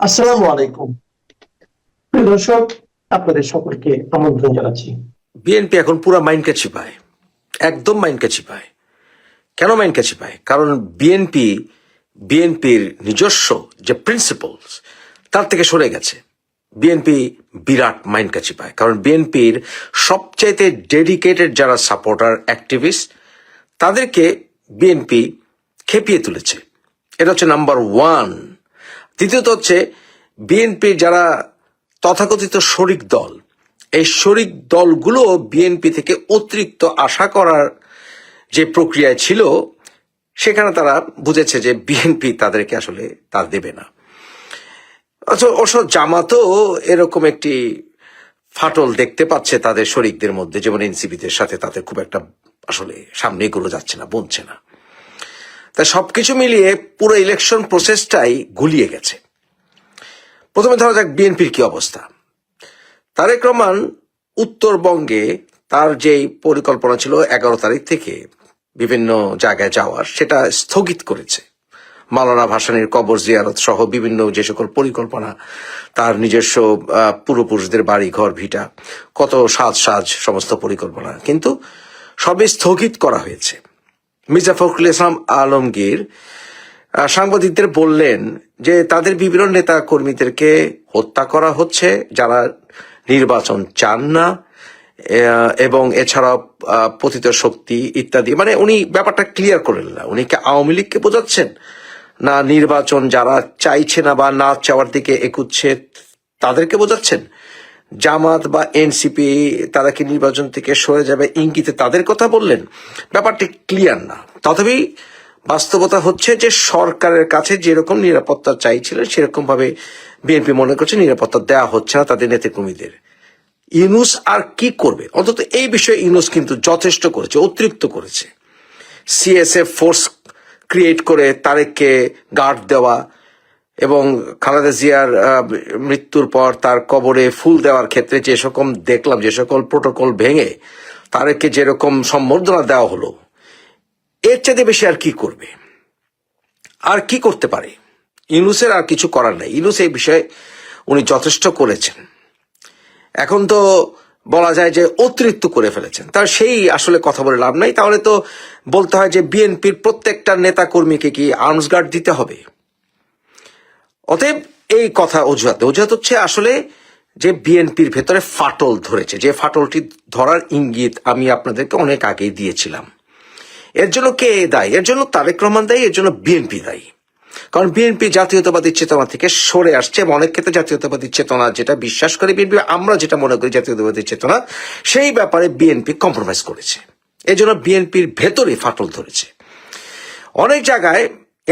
আসসালামু আলাইকুম প্রিয় দর্শক, আপনাদের সকলকে আমন্ত্রণ জানাচ্ছি। বিএনপি এখন পুরা মাইন্ডকে চিপায়, একদম মাইন্ডকে চিপায়। কেন মাইন্ডকে চিপায়? কারণ বিএনপির নিজস্ব যে প্রিন্সিপালস তার থেকে সরে গেছে। বিএনপি বিরাট মাইন্ডকে চিপায়, কারণ বিএনপির সবচাইতে ডেডিকেটেড যারা সাপোর্টার অ্যাক্টিভিস্ট তাদেরকে বিএনপি খেপিয়ে তুলেছে। এটা হচ্ছে নাম্বার ওয়ান। দ্বিতীয়ত হচ্ছে বিএনপির যারা তথাকথিত শরিক দল, এই শরিক দলগুলো বিএনপি থেকে অতিরিক্ত আশা করার যে প্রক্রিয়ায় ছিল, সেখানে তারা বুঝেছে যে বিএনপি তাদেরকে আসলে তা দেবে না। অবশ্য জামাতও এরকম একটি ফাটল দেখতে পাচ্ছে তাদের শরিকদের মধ্যে, যেমন এনসিপিদের সাথে তাদের খুব একটা আসলে সামনে এগুলো যাচ্ছে না, বলছে না। তাই সবকিছু মিলিয়ে পুরো ইলেকশন প্রসেসটাই গুলিয়ে গেছে। প্রথমে ধরা যাক বিএনপির কি অবস্থা। তারেক রহমান উত্তরবঙ্গে তার যেই পরিকল্পনা ছিল 11 তারিখ থেকে বিভিন্ন জায়গায় যাওয়ার, সেটা স্থগিত করেছে। মাওলানা ভাসানীর কবর জিয়ারত সহ বিভিন্ন যে সকল পরিকল্পনা, তার নিজস্ব পূর্বপুরুষদের বাড়ি ঘর ভিটা, কত সাজ সমস্ত পরিকল্পনা, কিন্তু সবই স্থগিত করা হয়েছে। মির্জা ফখরুল ইসলাম আলমগীর সাংবাদিকদের বললেন যে তাদের বিভিন্ন নেতা কর্মীদেরকে হত্যা করা হচ্ছে যারা নির্বাচন চান না, এবং এছাড়াও পতিত শক্তি ইত্যাদি। মানে উনি ব্যাপারটা ক্লিয়ার করলেন না। উনি কি আওয়ামী লীগকে বোঝাচ্ছেন, না নির্বাচন যারা চাইছে না বা না চাওয়ার দিকে এগুচ্ছে তাদেরকে বোঝাচ্ছেন? জামাত বা এনসিপি তারা কি নির্বাচন থেকে সরে যাবে ইঙ্গিতে তাদের কথা বললেন? ব্যাপারটি ক্লিয়ার না। তথাপি বাস্তবতা হচ্ছে যে সরকারের কাছে যেরকম নিরাপত্তা চাইছিলেন সেরকম ভাবে বিএনপি মনে করছে নিরাপত্তা দেওয়া হচ্ছে না তাদের নেতাকর্মীদের। ইউনূস আর কি করবে? অন্তত এই বিষয়ে ইউনূস কিন্তু যথেষ্ট করেছে, অতিরিক্ত করেছে। সিএসএফ ফোর্স ক্রিয়েট করে তারেককে গার্ড দেওয়া, এবং খালেদা জিয়ার মৃত্যুর পর তার কবরে ফুল দেওয়ার ক্ষেত্রে যে সকল দেখলাম, যে সকল প্রোটোকল ভেঙে তারেককে যেরকম সম্বর্ধনা দেওয়া হলো, এর চাইতে বেশি আর কি করবে? আর কি করতে পারে? ইউনূসের আর কিছু করার নাই। ইউনূস এই বিষয়ে উনি যথেষ্ট করেছেন। এখন তো বলা যায় যে অতিরিক্ত করে ফেলেছেন। তার সেই আসলে কথা বলে লাভ নাই। তাহলে তো বলতে হয় যে বিএনপির প্রত্যেকটা নেতা কর্মীকে কি আর্মস গার্ড দিতে হবে? অতএব এই কথা অজুহাত হচ্ছে আসলে যে বিএনপির ভেতরে ফাটল ধরেছে, যে ফাটলটি ধরার ইঙ্গিত আমি আপনাদেরকে অনেক আগেই দিয়েছিলাম। এর জন্য কে দায়ী? এর জন্য তারেক রহমান দায়ী, এর জন্য বিএনপি দায়ী। কারণ বিএনপি জাতীয়তাবাদী চেতনা থেকে সরে আসছে, এবং অনেক ক্ষেত্রে জাতীয়তাবাদী চেতনা যেটা বিশ্বাস করে বিএনপি, আমরা যেটা মনে করি জাতীয়তাবাদী চেতনা, সেই ব্যাপারে বিএনপি কম্প্রোমাইজ করেছে। এই জন্য বিএনপির ভেতরে ফাটল ধরেছে। অনেক জায়গায়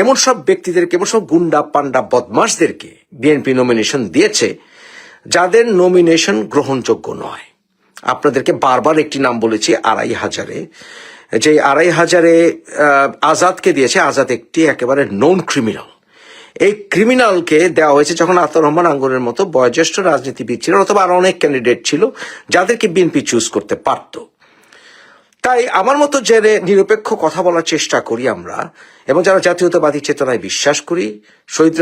এমন সব ব্যক্তিদেরকে, এমন সব গুন্ডা পান্ডা বদমাশদেরকে বিএনপি নমিনেশন দিয়েছে যাদের নমিনেশন গ্রহণযোগ্য নয়। আপনাদেরকে বারবার একটি নাম বলেছি, 2,500-এ, যে 2,500-এ আজাদকে দিয়েছে। আজাদ একটি একেবারে নন ক্রিমিনাল। এই ক্রিমিনালকে দেওয়া হয়েছে যখন আতাউর রহমান আঙ্গুরের মতো বয়োজ্যেষ্ঠ রাজনীতিবিদ ছিলেন, অথবা আরো অনেক ক্যান্ডিডেট ছিল যাদেরকে বিএনপি চুজ করতে পারত। তাই আমার মতো যে নিরপেক্ষ কথা বলার চেষ্টা করি আমরা, এবং যারা জাতীয়তাবাদী চেতনায় বিশ্বাস করি, শহীদ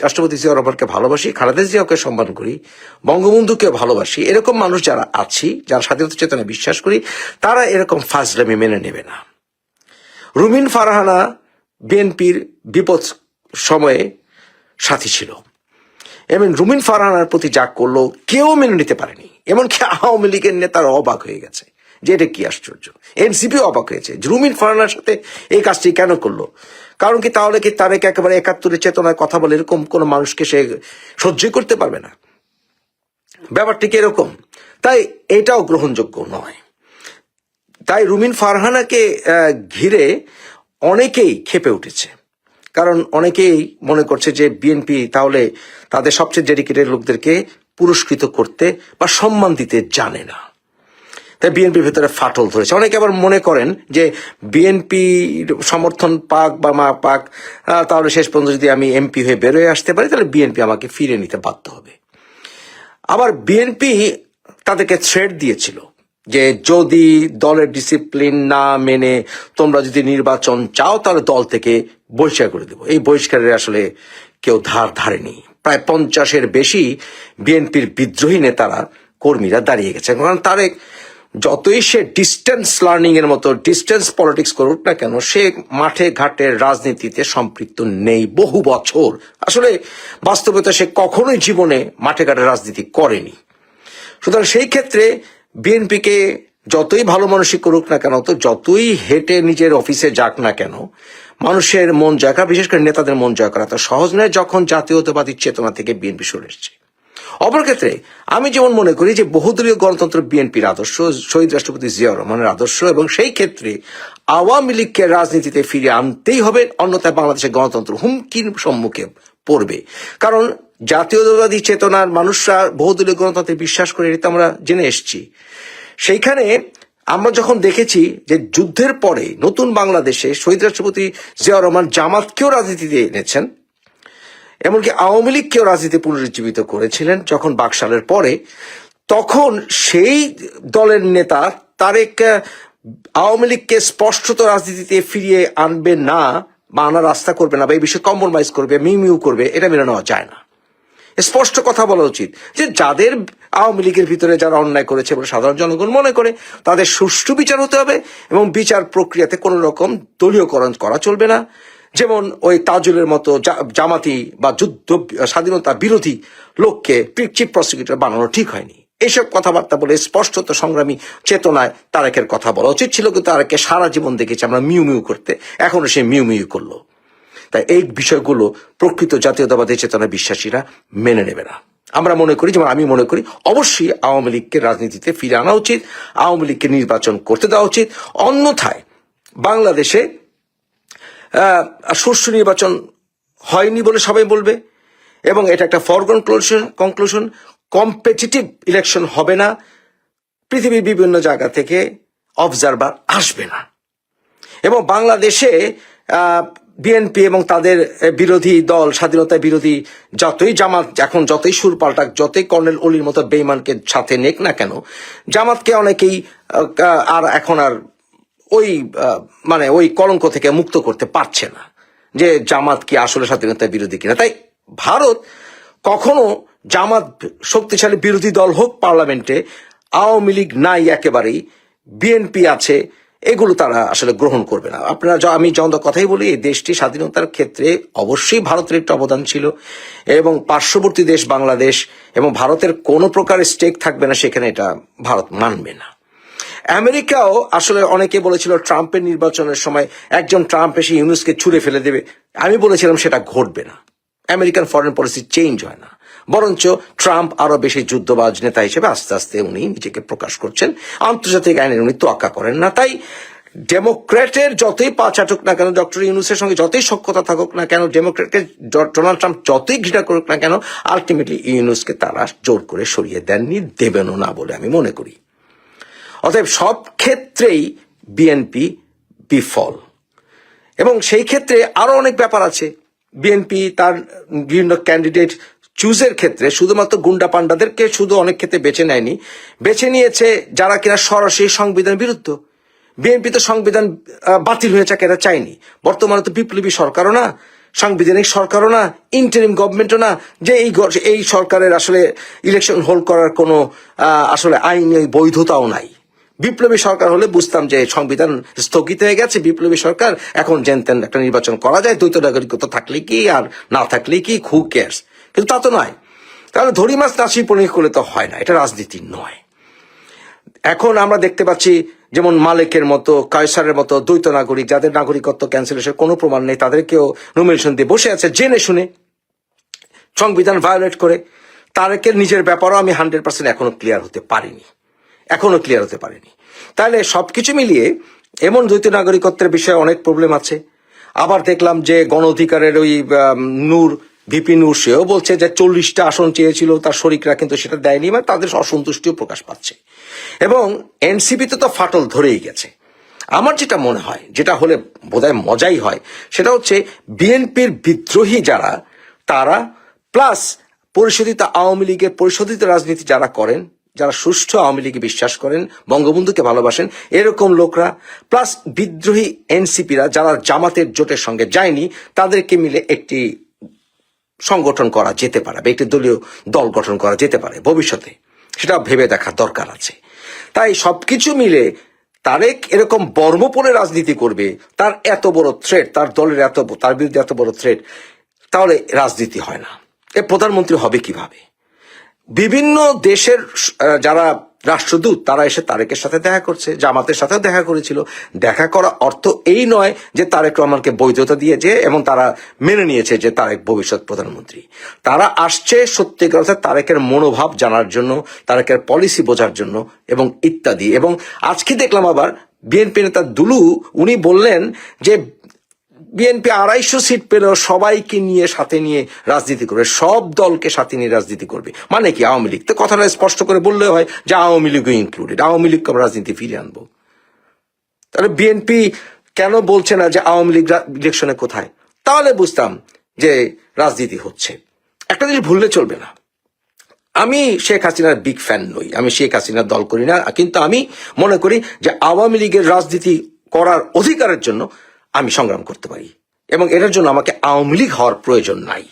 রাষ্ট্রপতি জিয়াউর রহমানকে ভালোবাসি, খালেদা জিয়াকে সম্মান করি, বঙ্গবন্ধুকে ভালোবাসি, এরকম মানুষ যারা আছি, যারা স্বাধীনতা চেতনায় বিশ্বাস করি, তারা এরকম ফাজলামি মেনে নেবে না। রুমিন ফারহানা বিএনপির বিপদ সময়ে সাথী ছিল, এবং রুমিন ফারহানার প্রতি যা করলো কেউ মেনে নিতে পারেনি। এমনকি আওয়ামী লীগের নেতারা অবাক হয়ে গেছে যে এটা কি আশ্চর্য। এনসিপিও অবাক হয়েছে রুমিন ফারহানার সাথে এই কাজটি কেন করলো। কারণ কি, তাহলে কি তারেক একেবারে 71-এর চেতনায় কথা বলে এরকম কোন মানুষকে সে সহ্যই করতে পারবে না? ব্যাপারটি কি এরকম? তাই এটাও গ্রহণযোগ্য নয়। তাই রুমিন ফারহানাকে ঘিরে অনেকেই ক্ষেপে উঠেছে, কারণ অনেকেই মনে করছে যে বিএনপি তাহলে তাদের সবচেয়ে ডেডিকেটেড লোকদেরকে পুরস্কৃত করতে বা সম্মান দিতে জানে না। তাই বিএনপির ভেতরে ফাটল ধরেছে। অনেকে আবার মনে করেন যে বিএনপি সমর্থন পাক বা মা পাক, তাহলে শেষ পর্যন্ত যদি আমি এমপি হয়ে বেরোয় আসতে পারি, তাহলে বিএনপি আমাকে ফিরে নিতে বাধ্য হবে। আবার বিএনপি তাদেরকে থ্রেট দিয়েছিল যে যদি দলের ডিসিপ্লিন না মেনে তোমরা যদি নির্বাচন চাও, তাহলে দল থেকে বহিষ্কার করে দেবো। এই বহিষ্কারের আসলে কেউ ধার ধারেনি। প্রায় 50-এর বেশি বিএনপির বিদ্রোহী নেতারা কর্মীরা দাঁড়িয়ে গেছে। কারণ তারেক যতই সে ডিস্টেন্স লার্নিং এর মতো ডিস্টেন্স পলিটিক্স করুক না কেন, সে মাঠে ঘাটের রাজনীতিতে সম্পৃক্ত নেই বহু বছর। আসলে বাস্তবতা সে কখনোই জীবনে মাঠে ঘাটের রাজনীতি করেনি। সুতরাং সেই ক্ষেত্রে বিএনপিকে যতই ভালো মানুষই করুক না কেন, তো যতই হেঁটে নিজের অফিসে যাক না কেন, মানুষের মন জয় করা, বিশেষ করে নেতাদের মন জয় করা তো সহজ নয় যখন জাতীয়তাবাদী চেতনা থেকে বিএনপি সরে এসছে। অপর ক্ষেত্রে আমি যেমন মনে করি যে বহুদলীয় গণতন্ত্র বিএনপির আদর্শ, শহীদ রাষ্ট্রপতি জিয়াউর রহমানের আদর্শ, এবং সেই ক্ষেত্রে আওয়ামী লীগকে রাজনীতিতে ফিরিয়ে আনতেই হবে, অন্যথায় বাংলাদেশের গণতন্ত্র হুমকির সম্মুখে পড়বে। কারণ জাতীয়তাবাদী চেতনার মানুষরা বহুদলীয় গণতন্ত্রে বিশ্বাস করে, এটা আমরা জেনে এসেছি। সেইখানে আমরা যখন দেখেছি যে যুদ্ধের পরে নতুন বাংলাদেশে শহীদ রাষ্ট্রপতি জিয়াউর রহমান জামাতকেও রাজনীতিতে এনেছেন, এমনকি আওয়ামী লীগকেও রাজনীতি পুনরুজ্জীবিত করেছিলেন যখন বাকশালের পরে, তখন সেই দলের নেতা তারেক আওয়ামী লীগকে স্পষ্টত রাজনীতিতে ফিরিয়ে আনবে না বা আনার রাস্তা করবে না বা এই বিষয়ে কম্প্রোমাইজ করবে, মিউ করবে, এটা মেনে নেওয়া যায় না। স্পষ্ট কথা বলা উচিত যে যাদের আওয়ামী লীগের ভিতরে যারা অন্যায় করেছে বলে সাধারণ জনগণ মনে করে, তাদের সুষ্ঠু বিচার হতে হবে এবং বিচার প্রক্রিয়াতে কোনো রকম দলীয়করণ করা চলবে না। যেমন ওই তাজুলের মতো জামাতি বা যুদ্ধ স্বাধীনতা বিরোধী লোককে চিফ প্রসিকিউটর বানানো ঠিক হয়নি। এইসব কথাবার্তা বলে স্পষ্টত সংগ্রামী চেতনায় তারেকের কথা বলা উচিত ছিল, কিন্তু তারেককে সারা জীবন দেখেছি আমরা মিউ করতে, এখনো সে মিউ করলো। তাই এই বিষয়গুলো প্রকৃত জাতীয়তাবাদী চেতনা বিশ্বাসীরা মেনে নেবে না। আমরা মনে করি, যেমন আমি মনে করি, অবশ্যই আওয়ামী লীগকে রাজনীতিতে ফিরে আনা উচিত, আওয়ামী লীগকে নির্বাচন করতে দেওয়া উচিত। অন্যথায় বাংলাদেশে সুষ্ঠু নির্বাচন হয়নি বলে সবাই বলবে এবং এটা একটা ফরগন কনক্লুশন। কম্পিটিটিভ ইলেকশন হবে না, পৃথিবীর বিভিন্ন জায়গা থেকে অবজারভার আসবে না, এবং বাংলাদেশে বিএনপি এবং তাদের বিরোধী দল স্বাধীনতা বিরোধী যতই জামাত এখন যতই সুর পাল্টাক, যতই কর্নেল অলির মতো বেইমানকে সাথে নেক না কেন, জামাতকে অনেকেই আর এখন আর ওই মানে ওই কলঙ্ক থেকে মুক্ত করতে পারছে না যে জামাত কি আসলে স্বাধীনতা বিরোধী কিনা। তাই ভারত কখনো জামাত শক্তিশালী বিরোধী দল হোক পার্লামেন্টে, আওয়ামী লীগ নাই একেবারেই, বিএনপি আছে, এগুলো তারা আসলে গ্রহণ করবে না। আপনারা আমি যখন কথাই বলি, এই দেশটি স্বাধীনতার ক্ষেত্রে অবশ্যই ভারতের একটা অবদান ছিল এবং পার্শ্ববর্তী দেশ বাংলাদেশ এবং ভারতের কোনো প্রকার স্টেক থাকবে না সেখানে, এটা ভারত মানবে না। আমেরিকাও আসলে অনেকে বলেছিল ট্রাম্পের নির্বাচনের সময় একজন ট্রাম্প এসে ইউনুসকে ছুঁড়ে ফেলে দেবে, আমি বলেছিলাম সেটা ঘটবে না। আমেরিকান ফরেন পলিসি চেঞ্জ হয় না, বরঞ্চ ট্রাম্প আরো বেশি যুদ্ধবাজ নেতা হিসেবে আস্তে আস্তে উনি নিজেকে প্রকাশ করছেন, আন্তর্জাতিক আইনের উনি তোয়াক্কা করেন না। তাই ডেমোক্র্যাটের যতই পা চাটুক না কেন, ডক্টর ইউনুসের সঙ্গে যতই সখ্যতা থাকুক না কেন, ডেমোক্র্যাটকে ডোনাল্ড ট্রাম্প যতই ঘৃণা করুক না কেন, আলটিমেটলি ইউনুসকে তারা জোর করে সরিয়ে দেননি, দেবেনও না বলে আমি মনে করি। অতএব সব ক্ষেত্রেই বিএনপি বিফল, এবং সেই ক্ষেত্রে আরো অনেক ব্যাপার আছে। বিএনপি তার বিভিন্ন ক্যান্ডিডেট চুজের ক্ষেত্রে শুধুমাত্র গুন্ডা পান্ডাদেরকে শুধু অনেক ক্ষেত্রে বেছে নেয়নি, বেছে নিয়েছে যারা কিনা সরাসরি সংবিধান বিরুদ্ধ। বিএনপি তো সংবিধান বাতিল হয়ে যাক এটা চায়নি, বর্তমানে তো বিপ্লবী সরকারও না, সাংবিধানিক সরকারও না, ইন্টারিম গভর্নমেন্টও না, যে এই সরকারের আসলে ইলেকশন হোল্ড করার কোনো আসলে আইনি বৈধতাও নাই। বিপ্লবী সরকার হলে বুঝতাম যে সংবিধান স্থগিত হয়ে গেছে, বিপ্লবী সরকার, এখন জেনতেন একটা নির্বাচন করা যায়, দ্বৈত নাগরিকত্ব থাকলে কি আর না থাকলে কি, হু কেয়ার্স। কিন্তু তা তো নয়, তাহলে ধরি মাছ নাচি পনির করলে তো হয় না, এটা রাজনীতি নয়। এখন আমরা দেখতে পাচ্ছি যেমন মালেকের মতো, কায়সারের মতো দ্বৈত নাগরিক, যাদের নাগরিকত্ব ক্যান্সেলেশন কোনো প্রমাণ নেই, তাদেরকেও নমিনেশন দিয়ে বসে আছে জেনে শুনে, সংবিধান ভায়োলেট করে। তারেকের নিজের ব্যাপারও আমি 100% এখনো ক্লিয়ার হতে পারিনি। তাহলে সবকিছু মিলিয়ে এমন দ্বৈত নাগরিকত্বের বিষয়ে অনেক প্রবলেম আছে। আবার দেখলাম যে গণ অধিকারের ওই ভিপি নূর, সেও বলছে যে 40টা আসন চেয়েছিল তার শরিকরা, কিন্তু সেটা দেয়নি, মানে তাদের অসন্তুষ্টিও প্রকাশ পাচ্ছে। এবং এনসিপিতে তো ফাটল ধরেই গেছে। আমার যেটা মনে হয়, যেটা হলে বোধহয় মজাই হয়, সেটা হচ্ছে বিএনপির বিদ্রোহী যারা, তারা প্লাস পরিশোধিত আওয়ামী লীগের পরিশোধিত রাজনীতি যারা করেন, যারা সুষ্ঠু আওয়ামী লীগে বিশ্বাস করেন, বঙ্গবন্ধুকে ভালোবাসেন, এরকম লোকরা প্লাস বিদ্রোহী এনসিপিরা যারা জামাতের জোটের সঙ্গে যায়নি, তাদেরকে মিলে একটি সংগঠন করা যেতে পারে বা একটি দলীয় দল গঠন করা যেতে পারে ভবিষ্যতে, সেটা ভেবে দেখার দরকার আছে। তাই সবকিছু মিলে তারেক এরকম বর্মপরে রাজনীতি করবে, তার এত বড় থ্রেট, তার দলের তার বিরুদ্ধে এত বড় থ্রেট, তাহলে রাজনীতি হয় না। এ প্রধানমন্ত্রী হবে কিভাবে? বিভিন্ন দেশের যারা রাষ্ট্রদূত তারা এসে তারেকের সাথে দেখা করছে, জামাতের সাথেও দেখা করেছিল। দেখা করা অর্থ এই নয় যে তারেক রহমানকে বৈধতা দিয়েছে এবং তারা মেনে নিয়েছে যে তারেক ভবিষ্যৎ প্রধানমন্ত্রী। তারা আসছে সত্যিকার অর্থে তারেকের মনোভাব জানার জন্য, তারেকের পলিসি বোঝার জন্য এবং ইত্যাদি। এবং আজকে দেখলাম আবার বিএনপি নেতা দুলু উনি বললেন যে বিএনপি 250 সিট পেলেও সবাইকে নিয়ে সাথে নিয়ে রাজনীতি করবে, সব দলকে সাথে নিয়ে রাজনীতি করবে। মানে কি? আওয়ামী লীগ তো কথাটা স্পষ্ট করে বললে হয় যে আওয়ামী লীগও ইনক্লুডেড, আওয়ামী লীগকে আমরা রাজনীতি ফিরিয়ে আনবো। তাহলে বিএনপি কেন বলছে না যে আওয়ামী লীগ ইলেকশনে কোথায়? তাহলে বুঝতাম যে রাজনীতি হচ্ছে। একটা জিনিস ভুললে চলবে না, আমি শেখ হাসিনার বিগ ফ্যান নই, আমি শেখ হাসিনার দল করি না, কিন্তু আমি মনে করি যে আওয়ামী লীগের রাজনীতি করার অধিকারের জন্য আমি সংগ্রাম করতে পারি এবং এটার জন্য আমাকে আওয়ামী লীগ হওয়ার প্রয়োজন নাই।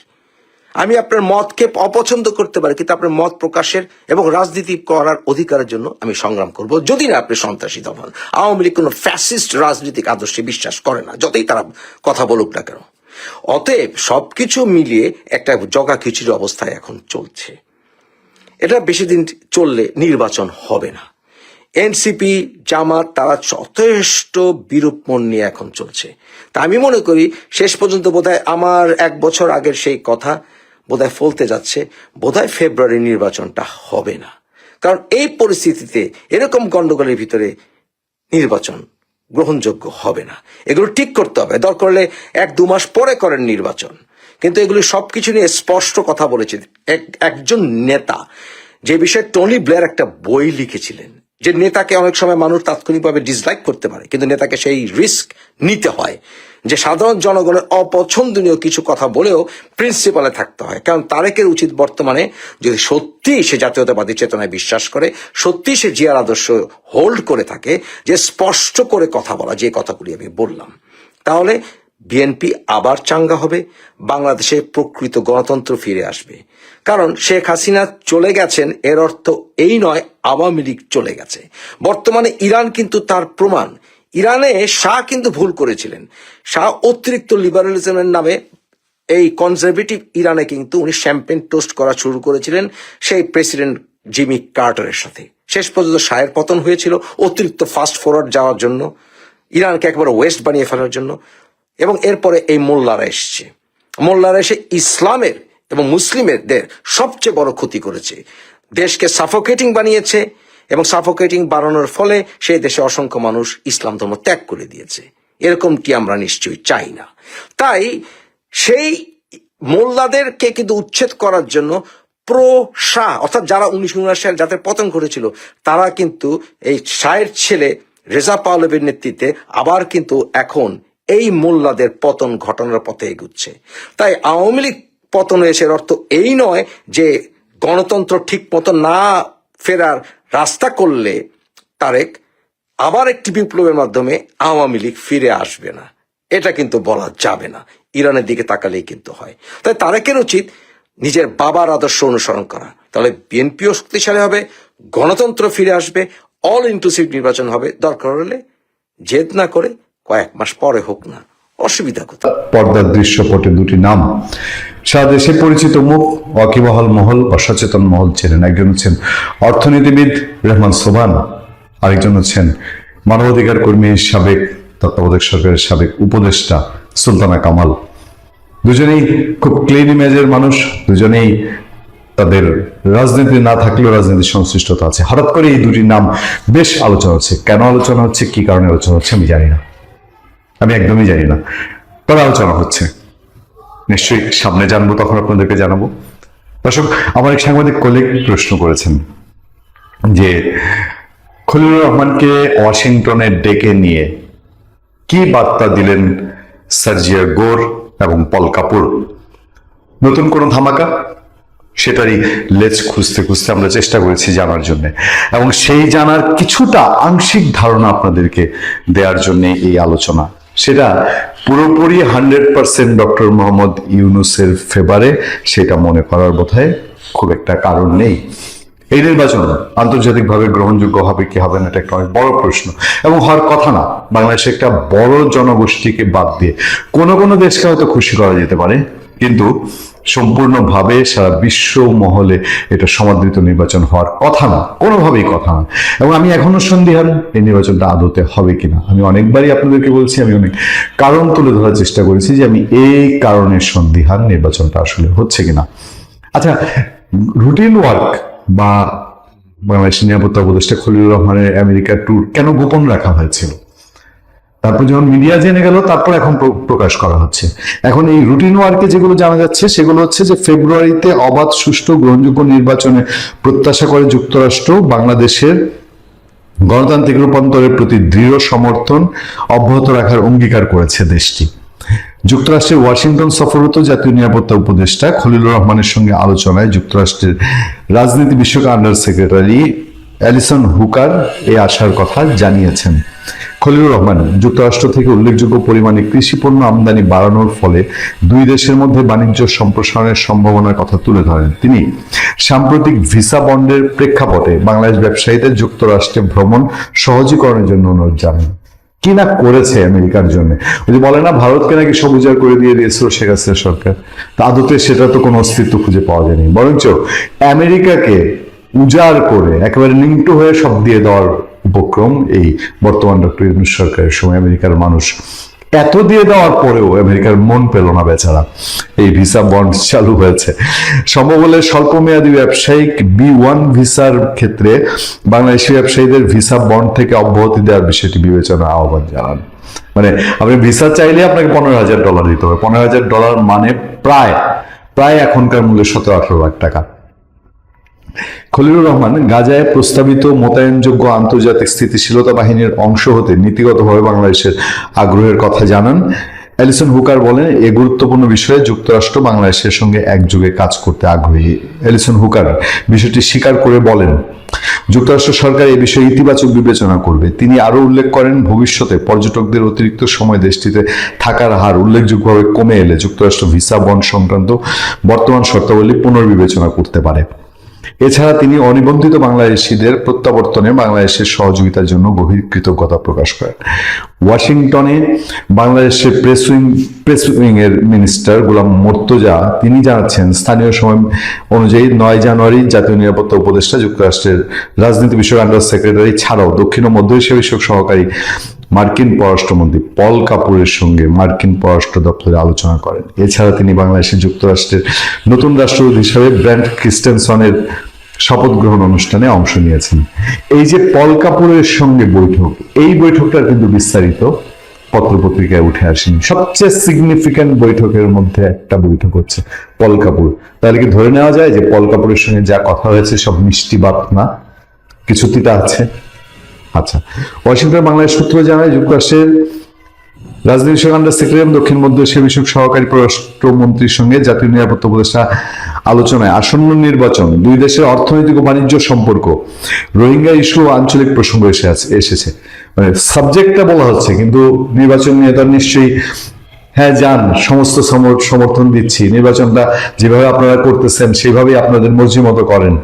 আমি আপনার মতকে অপছন্দ করতে পারি, কিন্তু আপনার মত প্রকাশের এবং রাজনীতি করার অধিকারের জন্য আমি সংগ্রাম করব, যদি না আপনি সন্ত্রাসী দল হন। আওয়ামী লীগ কোনো ফ্যাসিস্ট রাজনৈতিক আদর্শে বিশ্বাস করে না, যতই তারা কথা বলুক না কেন। অতএব সবকিছু মিলিয়ে একটা জগা খিচুড়ি অবস্থায় এখন চলছে। এটা বেশি দিন চললে নির্বাচন হবে না। এনসিপি, জামাত তারা যথেষ্ট বিরূপ মন নিয়ে এখন চলছে। তা আমি মনে করি শেষ পর্যন্ত বোধহয় আমার 1 বছর আগের সেই কথা বোধহয় ফলতে যাচ্ছে, বোধহয় ফেব্রুয়ারি নির্বাচনটা হবে না। কারণ এই পরিস্থিতিতে এরকম গন্ডগোলের ভিতরে নির্বাচন গ্রহণযোগ্য হবে না। এগুলো ঠিক করতে হবে, দরকার হলে 1-2 মাস পরে করেন নির্বাচন। কিন্তু এগুলি সবকিছু নিয়ে স্পষ্ট কথা বলেছে একজন নেতা, যে বিষয়ে টনি ব্লেয়ার একটা বই লিখেছিলেন, যে নেতাকে অনেক সময় মানুষ তাৎক্ষণিকভাবে ডিসলাইক করতে পারে, কিন্তু নেতাকে সেই রিস্ক নিতে হয় যে সাধারণ জনগণের অপছন্দনীয় কিছু কথা বলেও প্রিন্সিপালে থাকতে হয়। কারণ তারেকের উচিত বর্তমানে, যদি সত্যি সে জাতীয়তাবাদী চেতনায় বিশ্বাস করে, সত্যি সে জিয়ার আদর্শ হোল্ড করে থাকে, যে স্পষ্ট করে কথা বলা, যে কথাগুলি আমি বললাম, তাহলে বিএনপি আবার চাঙ্গা হবে, বাংলাদেশে প্রকৃত গণতন্ত্র ফিরে আসবে। কারণ শেখ হাসিনা চলে গেছেন এর অর্থ এই নয় আওয়ামী লীগ চলে গেছে। বর্তমানে ইরান কিন্তু তার প্রমাণ। ইরানে শাহ কিন্তু ভুল করেছিলেন, শাহ অতিরিক্ত লিবারালিজমের নামে এই কনজারভেটিভ ইরানে কিন্তু উনি শ্যাম্পেন টোস্ট করা শুরু করেছিলেন সেই প্রেসিডেন্ট জিমি কার্টারের সাথে। শেষ পর্যন্ত শাহের পতন হয়েছিল অতিরিক্ত ফাস্ট ফরওয়ার্ড যাওয়ার জন্য, ইরানকে একবার ওয়েস্ট বানিয়ে ফেলার জন্য। এবং এরপরে এই মোল্লারা এসছে, মোল্লারা এসে ইসলামের এবং মুসলিমদের সবচেয়ে বড় ক্ষতি করেছে, দেশকে সাফোকেটিং বানিয়েছে এবং সাফোকেটিং বানানোর ফলে সেই দেশে অসংখ্য মানুষ ইসলাম ধর্ম ত্যাগ করে দিয়েছে। এরকমটি আমরা নিশ্চয়ই চাই না। তাই সেই মোল্লাদেরকে কিন্তু উচ্ছেদ করার জন্য প্রো শাহ, অর্থাৎ যারা 1979 সালে যাদের পতন ঘটেছিল, তারা কিন্তু এই শাহের ছেলে রেজা পাহলভীর নেতৃত্বে আবার কিন্তু এখন এই মোল্লাদের পতন ঘটানোর পথে এগুচ্ছে। তাই আওয়ামী লীগ পতন হয়েছে এর অর্থ এই নয় যে গণতন্ত্র ঠিক মতো না ফেরার রাস্তা করলে তারেক আবার একটি বিপ্লবের মাধ্যমে আওয়ামী লীগ ফিরে আসবে না, এটা কিন্তু বলা যাবে না। ইরানের দিকে তাকালেই কিন্তু হয়। তাই তারেকের উচিত নিজের বাবার আদর্শ অনুসরণ করা, তাহলে বিএনপিও শক্তিশালী হবে, গণতন্ত্র ফিরে আসবে, অল ইনক্লুসিভ নির্বাচন হবে, দরকার হলে জেদ না করে কয়েক মাস পরে হোক না, অসুবিধা কোথায়? পর্দার দৃশ্যপটে দুটি নাম সারা দেশে পরিচিত মুখ, ওয়াকিবহাল মহল বা সচেতন মহল ছিলেন। একজন হচ্ছেন অর্থনীতিবিদ রেহমান সোবহান, আরেকজন হচ্ছেন মানবাধিকার কর্মী, সাবেক তত্ত্বাবধায়ক সরকারের সাবেক উপদেষ্টা সুলতানা কামাল। দুজনেই খুব ক্লিন ইমেজের মানুষ, দুজনেই তাদের রাজনীতি না থাকলেও রাজনীতির সংশ্লিষ্টতা আছে। হঠাৎ করে এই দুটি নাম বেশ আলোচনা হচ্ছে। কেন আলোচনা হচ্ছে, কি কারণে আলোচনা হচ্ছে আমি জানি না, আমি একদমই জানি না, তবে আলোচনা হচ্ছে। নিশ্চয়ই সামনে জানবো, তখন আপনাদেরকে জানাবো। দর্শক, আমার এক সাংবাদিক কলিগ প্রশ্ন করেছেন যে খলিলুর রহমানকে ওয়াশিংটনে ডেকে নিয়ে কি বার্তা দিলেন সার্জিয়া গোর এবং পল কাপুর? নতুন কোনো ধামাকা? সেটারই লেজ খুঁজতে খুঁজতে আমরা চেষ্টা করেছি জানার জন্য, এবং সেই জানার কিছুটা আংশিক ধারণা আপনাদেরকে দেওয়ার জন্য এই আলোচনা। সেটা পুরোপুরি 100% ডক্টর মোহাম্মদ ইউনূসের ফেভারে, সেটা মনে করার বোধহয় খুব একটা কারণ নেই। এই নির্বাচন আন্তর্জাতিকভাবে গ্রহণযোগ্য হবে কি হবে না, এটা একটা অনেক বড় প্রশ্ন এবং হওয়ার কথা না। বাংলাদেশে একটা বড় জনগোষ্ঠীকে বাদ দিয়ে কোনো কোনো দেশকে হয়তো খুশি করা যেতে পারে, কিন্তু সম্পূর্ণভাবে সারা বিশ্ব মহলে এটা সমাদৃত নির্বাচন হওয়ার কথা না, কোনোভাবেই কথা না। এবং আমি এখনো সন্দিহান এই নির্বাচনটা আদতে হবে কিনা। আমি অনেকবারই আপনাদেরকে বলছি, আমি অনেক কারণ তুলে ধরার চেষ্টা করেছি যে আমি এই কারণে সন্দিহান নির্বাচনটা আসলে হচ্ছে কিনা। আচ্ছা, রুটিন ওয়ার্ক বা বাংলাদেশের নিরাপত্তা উপদেষ্টা খলিলুর রহমানের আমেরিকা ট্যুর কেন গোপন রাখা হয়েছিল? তারপর যখন মিডিয়া জেনে গেল, তারপর এখন প্রকাশ করা হচ্ছে। এখন এই রুটিন ওয়ার্কে যেগুলো জানা যাচ্ছে সেগুলো হচ্ছে যে ফেব্রুয়ারিতে অবাধ, সুষ্ঠু, গ্রহণযোগ্য নির্বাচনে প্রত্যাশা করে যুক্তরাষ্ট্র বাংলাদেশের গণতান্ত্রিক রূপান্তরের প্রতি দৃঢ় সমর্থন অব্যাহত রাখার অঙ্গীকার করেছে দেশটি। যুক্তরাষ্ট্রের ওয়াশিংটন সফররত জাতীয় নিরাপত্তা উপদেষ্টা খলিলুর রহমানের সঙ্গে আলোচনায় যুক্তরাষ্ট্রের রাজনীতি বিষয়ক আন্ডার সেক্রেটারি অ্যালিসন হুকার এই আশার কথা জানিয়েছেন। খলিলুর রহমান যুক্তরাষ্ট্র থেকে উল্লেখযোগ্য পরিমাণে কৃষি পণ্য আমদানি বাড়ানোর ফলে দুই দেশের মধ্যে বাণিজ্য সম্প্রসারণের সম্ভাবনার কথা তুলে ধরেন। তিনি সাম্প্রতিক ভিসা বন্ডের প্রেক্ষাপটে বাংলাদেশ ব্যবসায়ীদের যুক্তরাষ্ট্রে ভ্রমণ সহজীকরণের জন্য অনুরোধ জানান। কি না করেছে আমেরিকার জন্য, ওই যে বলে না ভারতকে নাকি সব উজাড় করে দিয়ে দিয়েছিল শেখ হাসিনা সরকার, তা আদতে সেটা তো কোনো অস্তিত্ব খুঁজে পাওয়া যায়নি। বরঞ্চ আমেরিকাকে উজাড় করে একেবারে নিংটু হয়ে সব দিয়ে দেওয়ার উপক্রম এই বর্তমান ডক্টর ইউনূস সরকারের সময়। আমেরিকার মানুষ এত দিয়ে দেওয়ার পরেও আমেরিকার মন পেল না বেচারা, এই ভিসা বন্ড চালু হয়েছে। সম্ভব হলে স্বল্প মেয়াদী ব্যবসায়িক B1 ভিসার ক্ষেত্রে বাংলাদেশি ব্যবসায়ীদের ভিসা বন্ড থেকে অব্যাহতি দেওয়ার বিষয়টি বিবেচনা আহ্বান জানান। মানে আপনি ভিসা চাইলে আপনাকে $15,000 দিতে হবে। $15,000 মানে প্রায় এখনকার মূল্যে 17-18 লাখ টাকা। খলিলুর রহমান গাজায় প্রস্তাবিত মোতায়েনযোগ্য আন্তর্জাতিক স্থিতিশীলতা বাহিনীর অংশ হতে নীতিগতভাবে বাংলাদেশের আগ্রহের কথা জানান। অ্যালিসন হুকার বলেন, এ গুরুত্বপূর্ণ বিষয়ে যুক্তরাষ্ট্র বাংলাদেশের সঙ্গে একযোগে কাজ করতে আগ্রহী। অ্যালিসন হুকার বিষয়টি স্বীকার করে বলেন, যুক্তরাষ্ট্র সরকার এই বিষয়ে ইতিবাচক বিবেচনা করবে। তিনি আরো উল্লেখ করেন, ভবিষ্যতে পর্যটকদের অতিরিক্ত সময় দেশটিতে থাকার হার উল্লেখযোগ্যভাবে কমে এলে যুক্তরাষ্ট্র ভিসা বন্ড সংক্রান্ত বর্তমান শর্তাবলী পুনর্বিবেচনা করতে পারে। এছাড়া তিনি অনিবন্ধিত বাংলাদেশিদের প্রত্যাবর্তনে বাংলাদেশের সহযোগিতার জন্য গভীর কৃতজ্ঞতা প্রকাশ করেন। ওয়াশিংটনে বাংলাদেশের প্রেস উইং এর মিনিস্টার গোলাম মুর্তজা তিনি জানাচ্ছেন, স্থানীয় সময় অনুযায়ী 9 জানুয়ারি জাতীয় নিরাপত্তা উপদেষ্টা যুক্তরাষ্ট্রের রাজনীতি বিষয়ক আন্ডার সেক্রেটারি ছাড়াও দক্ষিণ ও মধ্য এশিয়া বিষয়ক সহকারী মার্কিন পররাষ্ট্রমন্ত্রী পল কাপুরের সঙ্গে মার্কিন পররাষ্ট্র দপ্তরে আলোচনা করেন। এছাড়া তিনি বাংলাদেশের যুক্তরাষ্ট্রের নতুন রাষ্ট্রদূত হিসেবে ব্র্যান্ট ক্রিস্টেনসনের শপথ গ্রহণ অনুষ্ঠানে অংশ নিয়েছেন। এই যে পল কাপুরের সঙ্গে বৈঠক, এই বৈঠকটা কিন্তু বিস্তারিত পত্রপত্রিকায় উঠে আসেনি। সবচেয়ে সিগনিফিক্যান্ট বৈঠকের মধ্যে একটা বৈঠক হচ্ছে পল কাপুর। তাহলে কি ধরে নেওয়া যায় যে পল কাপুরের সঙ্গে যা কথা হয়েছে সব মিষ্টি বাত না, কিছু তিতা আছে? আচ্ছা, ওয়াশিংটন বাংলাদেশ সূত্র জানায়, যুক্তরাষ্ট্রের রাজনীতি বিষয়ক আন্ডার সেক্রেটারি দক্ষিণ মধ্য এশিয়া বিষয়ক সহকারী পররাষ্ট্রমন্ত্রীর সঙ্গে জাতীয় নিরাপত্তা উপদেষ্টা আলোচনায় আসন্ন নির্বাচন, দুই দেশের অর্থনৈতিক ও বাণিজ্য সম্পর্ক, রোহিঙ্গা ইস্যু ও আঞ্চলিক প্রসঙ্গ এসেছে। মানে সাবজেক্টটা বলা হচ্ছে, কিন্তু নির্বাচন নিয়ে তার নিশ্চয়ই হ্যাঁ যান, সমস্ত সমর্থন দিচ্ছি, নির্বাচনটা যেভাবে আপনারা করতেছেন সেইভাবেই আপনাদের মর্জি মতো করেন।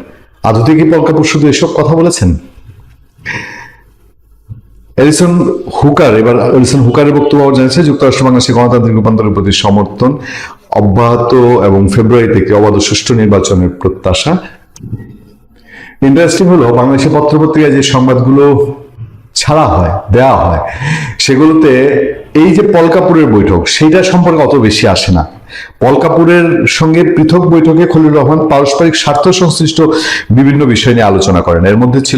আদতে কি পল কাপুর শুধু এসব কথা বলেছেন? অ্যালিসন হুকারের বক্তব্য জানিয়েছে, যুক্তরাষ্ট্র বাংলাদেশের গণতান্ত্রিক রূপান্তরের প্রতি সমর্থন অব্যাহত এবং ফেব্রুয়ারি থেকে অবাধ সুষ্ঠু নির্বাচনের প্রত্যাশা। ইন্টারেস্টিং হলো, বাংলাদেশের পত্রপত্রিকায় যে সংবাদগুলো দেওয়া হয় সেগুলোতে এই যে পল কাপুরের বৈঠক সেইটা সম্পর্কে অত বেশি আসে না। পল কাপুরের সঙ্গে পৃথক বৈঠকে খলিলুর রহমান পারস্পরিক স্বার্থ সংশ্লিষ্ট বিভিন্ন বিষয় নিয়ে আলোচনা করেন। এর মধ্যে ছিল